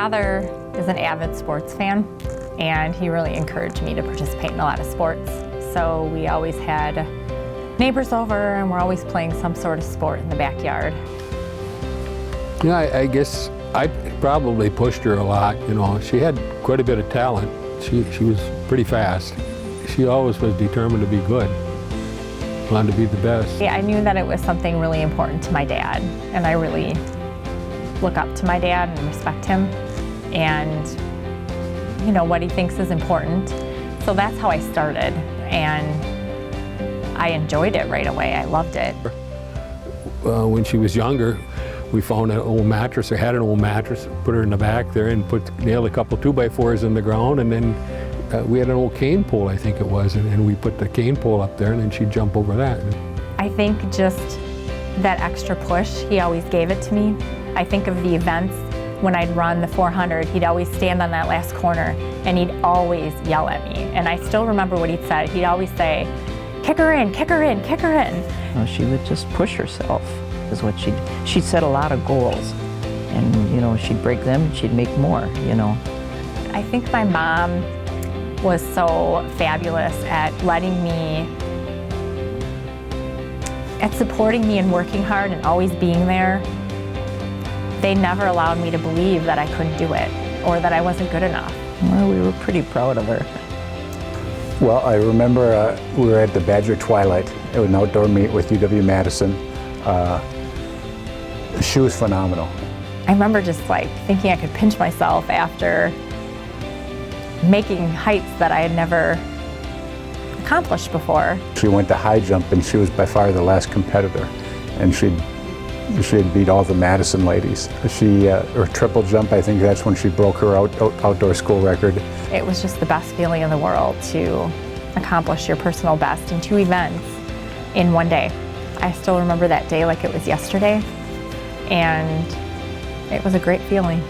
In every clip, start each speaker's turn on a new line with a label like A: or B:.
A: father is an avid sports fan, and he really encouraged me to participate in a lot of sports. So we always had neighbors over, and we're always playing some sort of sport in the backyard.
B: Yeah, I guess I probably pushed her a lot. You know, she had quite a bit of talent. She was pretty fast. She always was determined to be good, wanted to be the best.
A: Yeah, I knew that it was something really important to my dad, and I really look up to my dad and respect him, and you know what he thinks is important. So that's how I started, and I enjoyed it right away. I loved it.
B: When she was younger, we found an old mattress, or had an old mattress, put her in the back there and nailed a couple 2x4s in the ground, and then we had an old cane pole, I think it was, and we put the cane pole up there, and then she'd jump over that.
A: I think just that extra push, he always gave it to me. I think of the events when I'd run the 400, he'd always stand on that last corner, and he'd always yell at me. And I still remember what he'd said. He'd always say, "Kick her in, kick her in, kick her in."
C: Well, she would just push herself, is what she'd set a lot of goals. And, you know, she'd break them, she'd make more, you know.
A: I think my mom was so fabulous at supporting me and working hard and always being there. They never allowed me to believe that I couldn't do it or that I wasn't good enough.
C: Well, we were pretty proud of her.
D: Well, I remember we were at the Badger Twilight. It was an outdoor meet with UW-Madison. She was phenomenal.
A: I remember just like thinking I could pinch myself after making heights that I had never accomplished before.
D: She went to high jump, and she was by far the last competitor, and she had beat all the Madison ladies. Her triple jump, I think that's when she broke her outdoor school record.
A: It was just the best feeling in the world to accomplish your personal best in 2 events in one day. I still remember that day like it was yesterday, and it was a great feeling.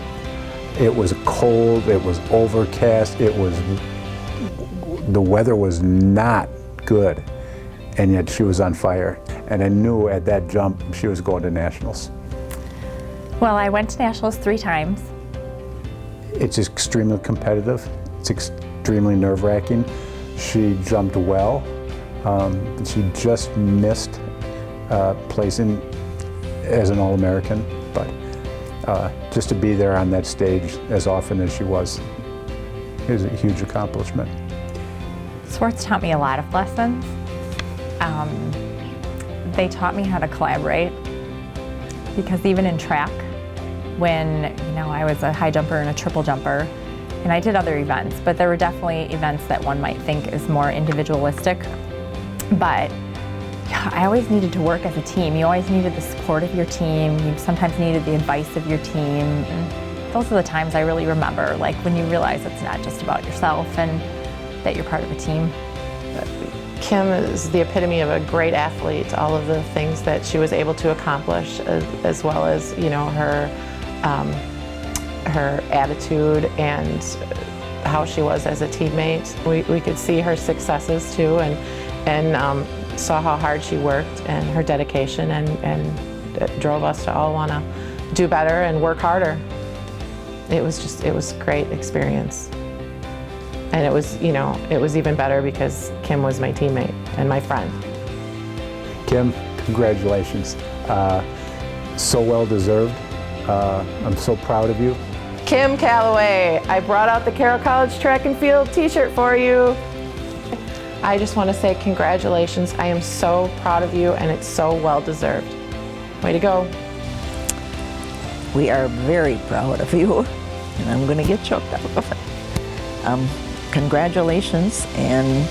D: It was cold, it was overcast, the weather was not good, and yet she was on fire. And I knew at that jump she was going to nationals.
A: Well, I went to nationals 3 times.
D: It's extremely competitive. It's extremely nerve-wracking. She jumped well. She just missed placing as an All-American, but just to be there on that stage as often as she was is a huge accomplishment.
A: Sports taught me a lot of lessons. They taught me how to collaborate, because even in track, when I was a high jumper and a triple jumper, and I did other events, but there were definitely events that one might think is more individualistic. But I always needed to work as a team. You always needed the support of your team. You sometimes needed the advice of your team. And those are the times I really remember, like when you realize it's not just about yourself and that you're part of a team.
E: Kim is the epitome of a great athlete. All of the things that she was able to accomplish, as well as her attitude and how she was as a teammate. We could see her successes too, and saw how hard she worked and her dedication, and it drove us to all want to do better and work harder. It was a great experience. And it was even better because Kim was my teammate and my friend.
D: Kim, congratulations. So well deserved. I'm so proud of you.
E: Kim Callaway, I brought out the Carroll College track and field t-shirt for you. I just want to say congratulations. I am so proud of you, and it's so well deserved. Way to go.
C: We are very proud of you, and I'm going to get choked up. Congratulations, and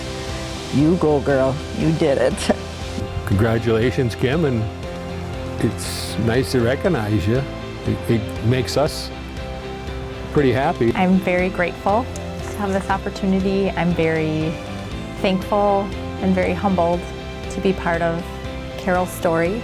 C: you go, girl. You did it.
B: Congratulations, Kim, and it's nice to recognize you. It makes us pretty happy.
A: I'm very grateful to have this opportunity. I'm very thankful and very humbled to be part of Carroll's story.